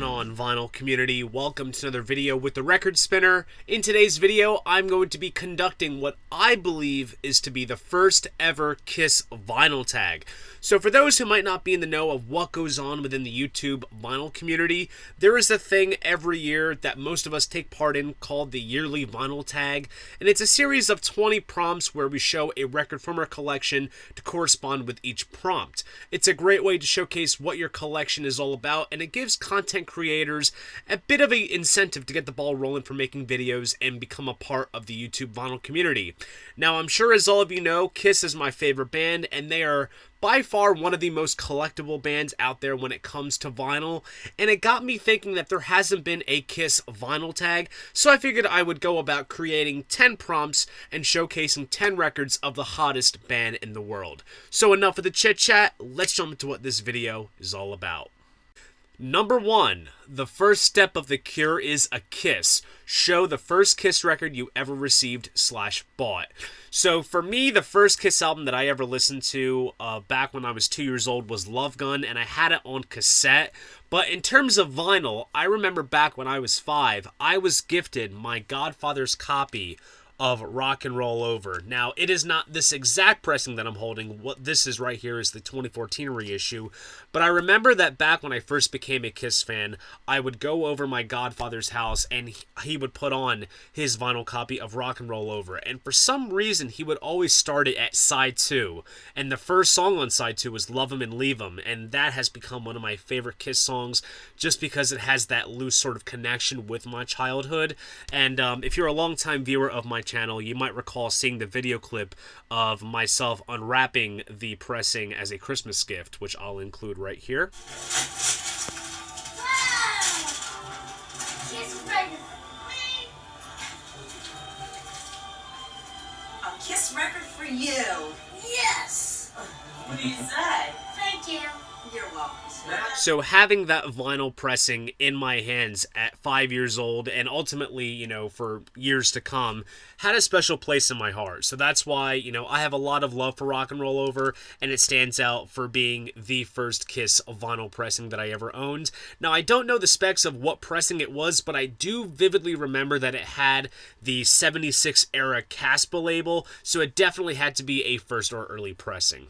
on, vinyl community? Welcome to another video with the Record Spinner. In today's video, I'm going to be conducting what I believe is to be the first ever KISS vinyl tag. So for those who might not be in the know of what goes on within the YouTube vinyl community, there is a thing every year that most of us take part in called the yearly vinyl tag, and it's a series of 20 prompts where we show a record from our collection to correspond with each prompt. It's a great way to showcase what your collection is all about, and it gives content creators a bit of an incentive to get the ball rolling for making videos and become a part of the YouTube vinyl community. Now, I'm sure as all of you know, KISS is my favorite band, and they are by far one of the most collectible bands out there when it comes to vinyl, and it got me thinking that there hasn't been a KISS vinyl tag, so I figured I would go about creating 10 prompts and showcasing 10 records of the hottest band in the world. So enough of the chit chat, let's jump into what this video is all about. Number 1, the first step of the cure is a KISS. Show the first KISS record you ever received / bought. So for me, the first KISS album that I ever listened to back when I was 2 years old was Love Gun, and I had it on cassette. But in terms of vinyl, I remember back when I was 5, I was gifted my godfather's copy of Rock and Roll Over. Now, it is not this exact pressing that I'm holding. What this is right here is the 2014 reissue. But I remember that back when I first became a KISS fan, I would go over my godfather's house and he would put on his vinyl copy of Rock and Roll Over. And for some reason, he would always start it at side 2. And the first song on side 2 was Love 'Em and Leave 'Em. And that has become one of my favorite KISS songs just because it has that loose sort of connection with my childhood. And if you're a longtime viewer of my channel, you might recall seeing the video clip of myself unwrapping the pressing as a Christmas gift, which I'll include right here. A KISS record for you. Yes! What do you say? Thank you. You're welcome. So having that vinyl pressing in my hands at 5 years old, and ultimately, you know, for years to come, had a special place in my heart. So that's why, you know, I have a lot of love for Rock and Roll Over, and it stands out for being the first KISS vinyl pressing that I ever owned. Now, I don't know the specs of what pressing it was, but I do vividly remember that it had the 76 era Caspa label, so it definitely had to be a first or early pressing.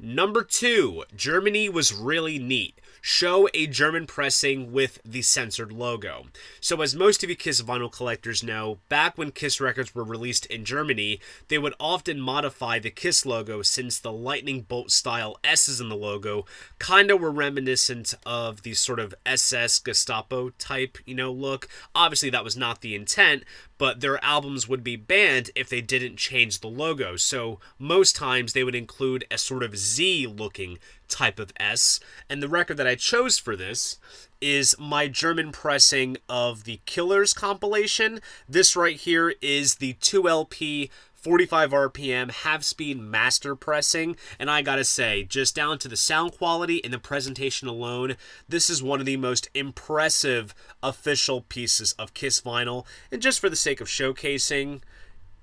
Number 2, Germany was really neat. Show a German pressing with the censored logo. So as most of you KISS vinyl collectors know, back when KISS records were released in Germany, they would often modify the KISS logo since the lightning bolt style S's in the logo kind of were reminiscent of the sort of SS Gestapo type, you know, look. Obviously that was not the intent, but their albums would be banned if they didn't change the logo. So most times they would include a sort of Z looking type of S, and the record that I chose for this is my German pressing of the Killers compilation. This right here is the 2LP 45 RPM half-speed master pressing, and I gotta say, just down to the sound quality and the presentation alone, this is one of the most impressive official pieces of KISS vinyl. And just for the sake of showcasing,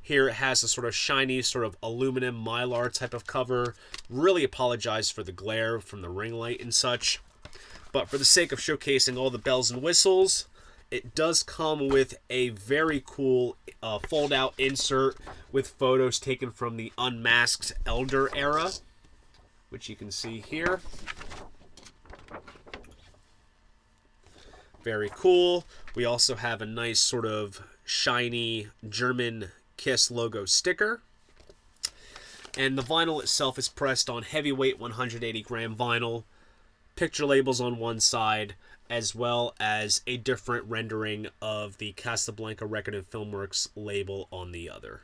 here it has a sort of shiny, sort of aluminum mylar type of cover. Really apologize for the glare from the ring light and such. But for the sake of showcasing all the bells and whistles, it does come with a very cool fold-out insert with photos taken from the unmasked Elder era, which you can see here. Very cool. We also have a nice sort of shiny German KISS logo sticker. And the vinyl itself is pressed on heavyweight 180 gram vinyl, picture labels on one side, as well as a different rendering of the Casablanca Record and Filmworks label on the other.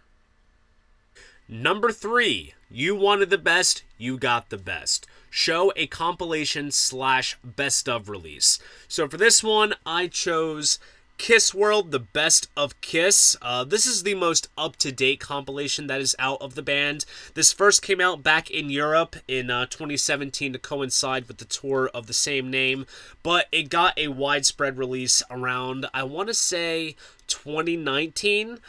Number 3, you wanted the best, you got the best. Show a compilation / best of release. So for this one, I chose KISS World, the best of KISS. This is the most up-to-date compilation that is out of the band. This first came out back in Europe in 2017 to coincide with the tour of the same name, but it got a widespread release around, I want to say, 2019.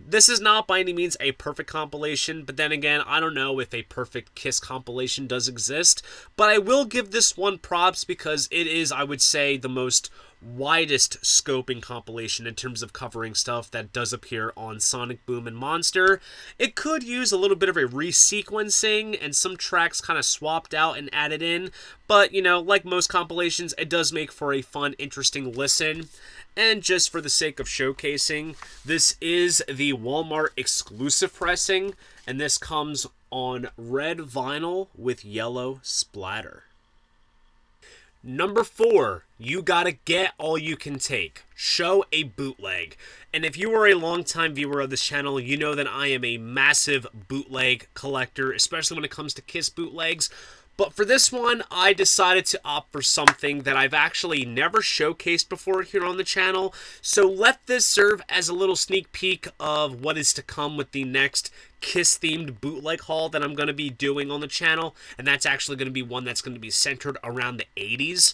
This is not by any means a perfect compilation, but then again, I don't know if a perfect Kiss compilation does exist, but I will give this one props because it is, I would say, the most widest scoping compilation in terms of covering stuff that does appear on Sonic Boom and Monster. It could use a little bit of a resequencing and some tracks kind of swapped out and added in, but, you know, like most compilations, it does make for a fun, interesting listen. And just for the sake of showcasing, this is the Walmart exclusive pressing, and this comes on red vinyl with yellow splatter. Number 4, you gotta get all you can take. Show a bootleg. And if you are a longtime viewer of this channel, you know that I am a massive bootleg collector, especially when it comes to Kiss bootlegs. But for this one, I decided to opt for something that I've actually never showcased before here on the channel. So let this serve as a little sneak peek of what is to come with the next Kiss-themed bootleg haul that I'm going to be doing on the channel, and that's actually going to be one that's going to be centered around the 80s.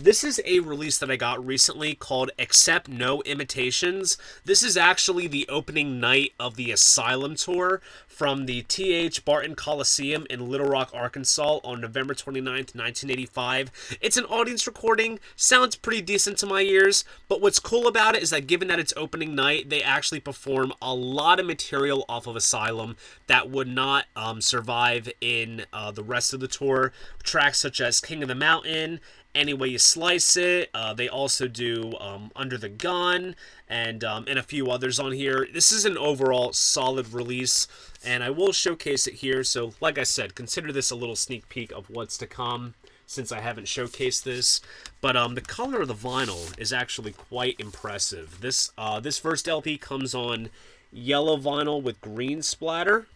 This is a release that I got recently called Accept No Imitations. This is actually the opening night of the Asylum Tour from the T.H. Barton Coliseum in Little Rock, Arkansas on November 29th, 1985. It's an audience recording, sounds pretty decent to my ears, but what's cool about it is that given that it's opening night, they actually perform a lot of material off of Asylum that would not survive in the rest of the tour. Tracks such as King of the Mountain, Any Way You Slice It. They also do Under the Gun and a few others on here. This is an overall solid release, and I will showcase it here. So like I said, consider this a little sneak peek of what's to come since I haven't showcased this. But the color of the vinyl is actually quite impressive. This first LP comes on yellow vinyl with green splatter,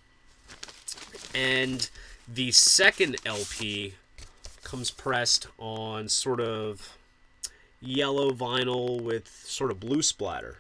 and the second LP comes pressed on sort of yellow vinyl with sort of blue splatter.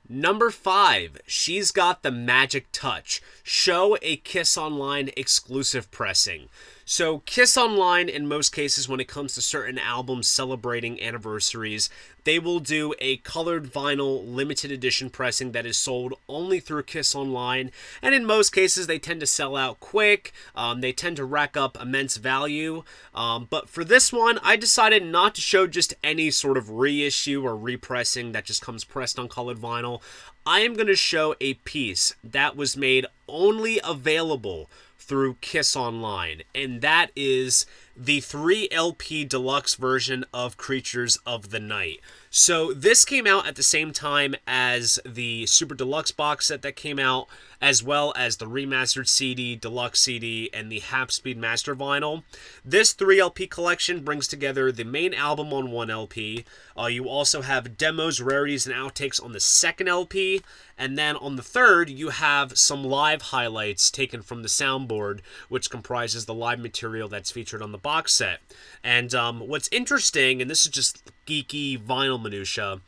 Number 5, She's Got the Magic Touch. Show a KISSONLINE exclusive pressing. So KISSONLINE, in most cases, when it comes to certain albums celebrating anniversaries, they will do a colored vinyl limited edition pressing that is sold only through KISSONLINE, and in most cases they tend to sell out quick. They tend to rack up immense value, but for this one I decided not to show just any sort of reissue or repressing that just comes pressed on colored vinyl. I am going to show a piece that was made only available through KISSONLINE, and that is the 3 LP deluxe version of Creatures of the Night. So this came out at the same time as the Super Deluxe box set that came out, as well as the remastered CD, deluxe CD, and the half-speed master vinyl. This 3 LP collection brings together the main album on 1 LP. You also have demos, rarities, and outtakes on the second LP, and then on the third, you have some live highlights taken from the soundboard, which comprises the live material that's featured on the box set. And what's interesting, and this is just geeky vinyl minutia,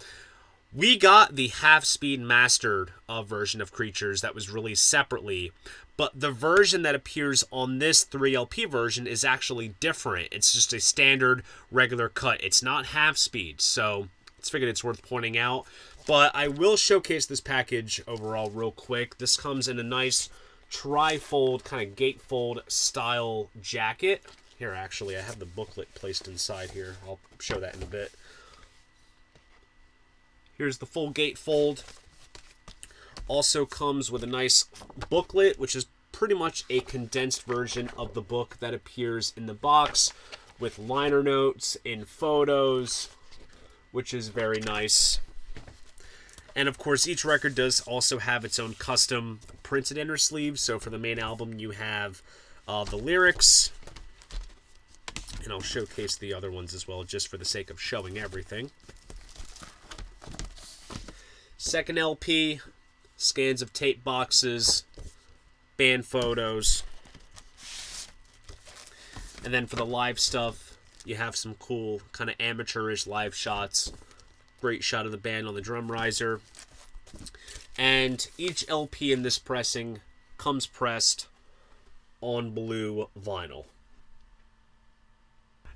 we got the half-speed mastered version of Creatures that was released separately, but the version that appears on this 3LP version is actually different. It's just a standard regular cut. It's not half-speed, so it's figured it's worth pointing out. But I will showcase this package overall real quick. This comes in a nice tri-fold, kind of gatefold style jacket. Here, actually, I have the booklet placed inside here. I'll show that in a bit. Here's the full gatefold. Also comes with a nice booklet, which is pretty much a condensed version of the book that appears in the box, with liner notes in photos, which is very nice. And of course, each record does also have its own custom printed inner sleeve. So for the main album, you have the lyrics, and I'll showcase the other ones as well, just for the sake of showing everything. Second LP, scans of tape boxes, band photos. And then for the live stuff, you have some cool kind of amateurish live shots. Great shot of the band on the drum riser. And each LP in this pressing comes pressed on blue vinyl.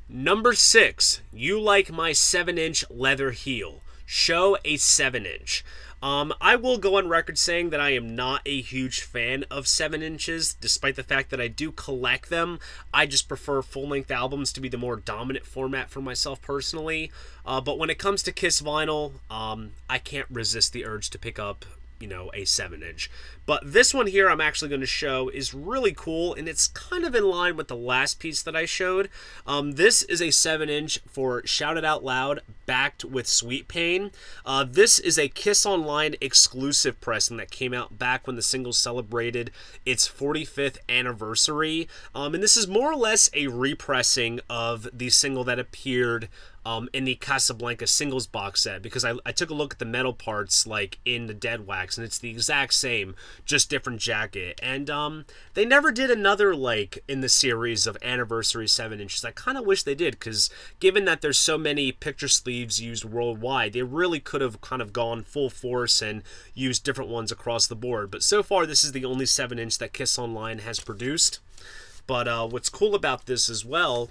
Number 6, You Like My 7-inch Leather Heel. show a 7-inch. I will go on record saying that I am not a huge fan of 7 inches, despite the fact that I do collect them. I just prefer full-length albums to be the more dominant format for myself personally. But when it comes to Kiss vinyl, I can't resist the urge to pick up, a 7-inch. But this one here I'm actually going to show is really cool, and it's kind of in line with the last piece that I showed. This is a 7-inch for Shout It Out Loud, backed with Sweet Pain. This is a KISSONLINE exclusive pressing that came out back when the single celebrated its 45th anniversary. And this is more or less a repressing of the single that appeared in the Casablanca singles box set, because I took a look at the metal parts like in the Dead Wax, and it's the exact same, just different jacket. And they never did another like in the series of anniversary 7 inches. I kind of wish they did, because given that there's so many picture sleeves used worldwide, they really could have kind of gone full force and used different ones across the board. But so far, this is the only 7-inch that KISSONLINE has produced. But what's cool about this as well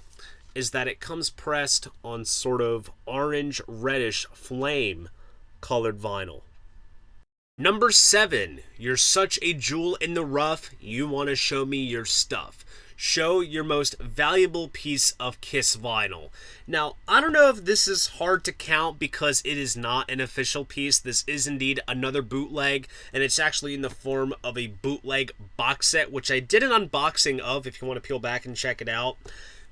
is that it comes pressed on sort of orange reddish flame colored vinyl. Number 7, you're such a jewel in the rough, you want to show me your stuff. Show your most valuable piece of Kiss vinyl. Now, I don't know if this is hard to count because it is not an official piece. This is indeed another bootleg, and it's actually in the form of a bootleg box set, which I did an unboxing of if you want to peel back and check it out.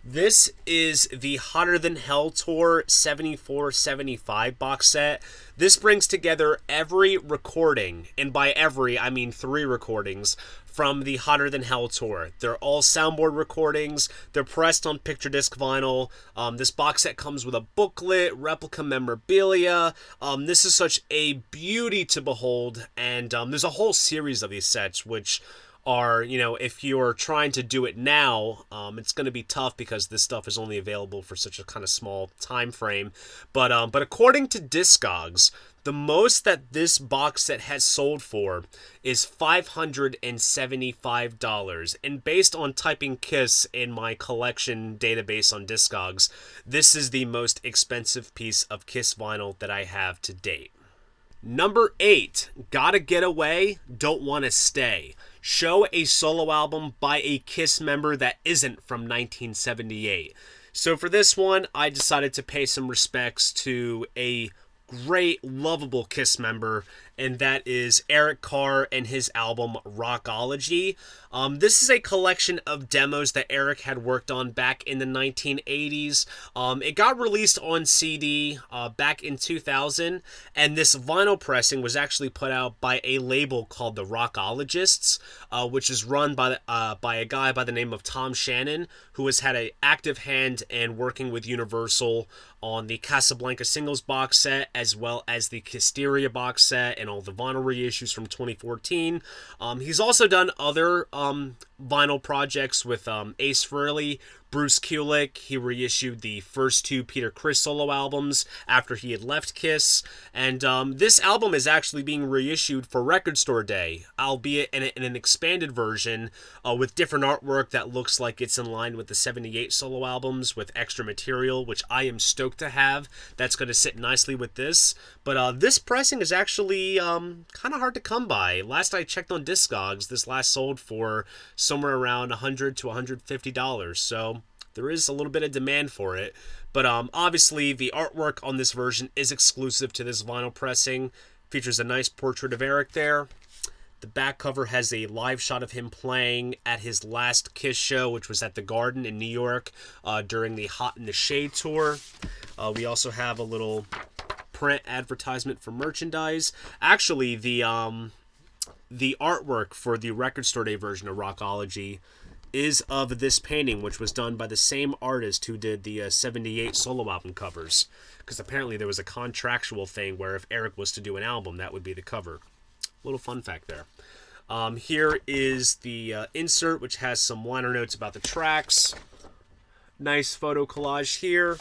This is the Hotter Than Hell Tour 74-75 box set. This brings together every recording, and by every, I mean 3 recordings, from the Hotter Than Hell Tour. They're all soundboard recordings. They're pressed on picture disc vinyl. This box set comes with a booklet, replica memorabilia. This is such a beauty to behold, and there's a whole series of these sets, which are, if you're trying to do it now, it's going to be tough because this stuff is only available for such a kind of small time frame. But according to Discogs, the most that this box set has sold for is $575. And based on typing Kiss in my collection database on Discogs, this is the most expensive piece of Kiss vinyl that I have to date. Number 8, Gotta Get Away, Don't Wanna Stay. Show a solo album by a Kiss member that isn't from 1978. So for this one, I decided to pay some respects to a great, lovable Kiss member, and that is Eric Carr and his album Rockology. This is a collection of demos that Eric had worked on back in the 1980s. It got released on CD back in 2000, and this vinyl pressing was actually put out by a label called the Rockologists, which is run by a guy by the name of Tom Shannon, who has had an active hand in working with Universal on the Casablanca singles box set, as well as the Hysteria box set and all the vinyl reissues from 2014. He's also done other vinyl projects with Ace Frehley, Bruce Kulick. He reissued the first 2 Peter Criss solo albums after he had left Kiss, and this album is actually being reissued for Record Store Day, albeit in an expanded version with different artwork that looks like it's in line with the 78 solo albums with extra material, which I am stoked to have. That's going to sit nicely with this, but this pressing is actually kind of hard to come by. Last I checked on Discogs, this last sold for somewhere around $100 to $150, so there is a little bit of demand for it. But obviously the artwork on this version is exclusive to this vinyl pressing. Features a nice portrait of Eric there. The back cover has a live shot of him playing at his last Kiss show, which was at the Garden in New York during the Hot in the Shade tour. We also have a little print advertisement for merchandise. Actually, the artwork for the Record Store Day version of Rockology is of this painting, which was done by the same artist who did the 78 solo album covers, because apparently there was a contractual thing where if Eric was to do an album, that would be the cover. Little fun fact there. Here is the insert, which has some liner notes about the tracks. Nice photo collage here.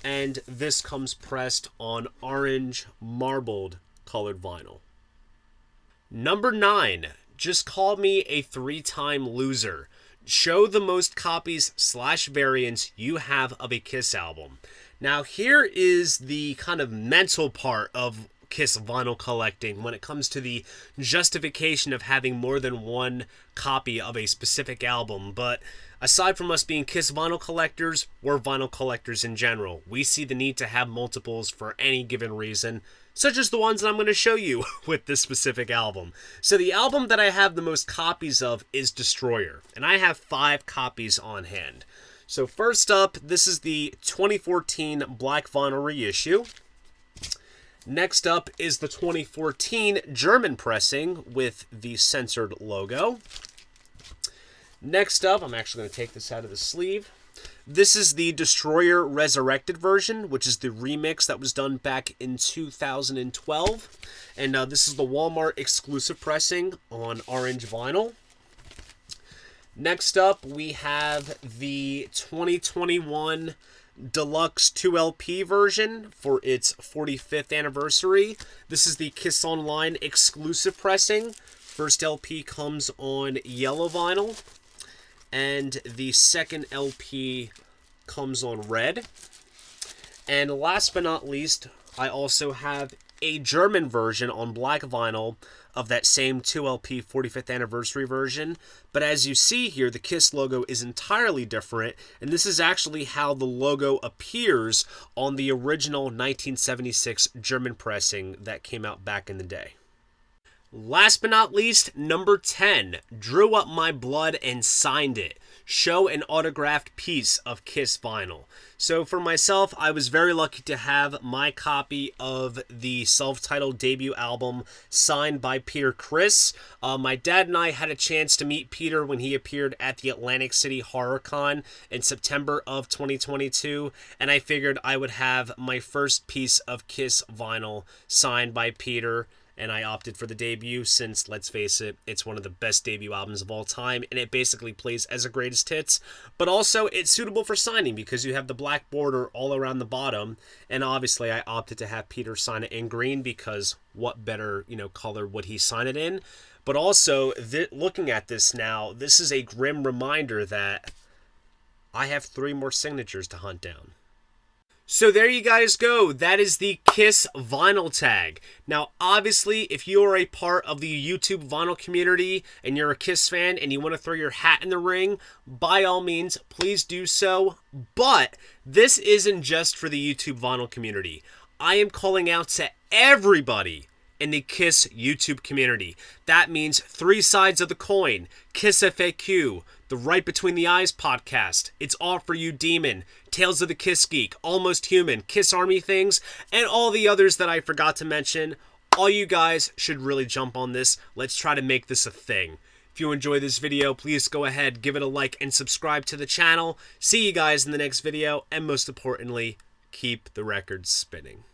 And this comes pressed on orange marbled colored vinyl. Number 9, Just Call Me a 3-Time Loser. Show the most copies / variants you have of a Kiss album. Now here is the kind of mental part of KISS vinyl collecting when it comes to the justification of having more than one copy of a specific album. But aside from us being KISS vinyl collectors, we're vinyl collectors in general. We see the need to have multiples for any given reason, such as the ones that I'm going to show you with this specific album. So the album that I have the most copies of is Destroyer, and I have 5 copies on hand. So first up, this is the 2014 black vinyl reissue. Next up is the 2014 German pressing with the censored logo. Next up, I'm actually going to take this out of the sleeve. This is the Destroyer Resurrected version, which is the remix that was done back in 2012. And this is the Walmart exclusive pressing on orange vinyl. Next up, we have the 2021 Deluxe 2LP version for its 45th anniversary. This is the KISSONLINE exclusive pressing. First LP comes on yellow vinyl, and the second LP comes on red. And last but not least, I also have a German version on black vinyl of that same 2LP 45th anniversary version. But as you see here, the KISS logo is entirely different, and this is actually how the logo appears on the original 1976 German pressing that came out back in the day. Last but not least, number 10, drew up my blood and signed it. Show an autographed piece of KISS vinyl. So for myself, I was very lucky to have my copy of the self-titled debut album signed by Peter Criss. My dad and I had a chance to meet Peter when he appeared at the Atlantic City Horror Con in September of 2022, and I figured I would have my first piece of KISS vinyl signed by Peter. And I opted for the debut since, let's face it, it's one of the best debut albums of all time, and it basically plays as a greatest hits. But also, it's suitable for signing because you have the black border all around the bottom, and obviously I opted to have Peter sign it in green because what better, color would he sign it in? But also, looking at this now, this is a grim reminder that I have 3 more signatures to hunt down. So there you guys go. That is the KISS vinyl tag. Now, obviously, if you are a part of the YouTube vinyl community and you're a KISS fan and you want to throw your hat in the ring, by all means, please do so. But this isn't just for the YouTube vinyl community. I am calling out to everybody in the KISS YouTube community. That means 3 sides of the coin, KISS FAQ, the Right Between the Eyes podcast, It's All For You Demon, Tales of the Kiss Geek, Almost Human, Kiss Army Things, and all the others that I forgot to mention. All you guys should really jump on this. Let's try to make this a thing. If you enjoy this video, please go ahead, give it a like, and subscribe to the channel. See you guys in the next video, and most importantly, keep the records spinning.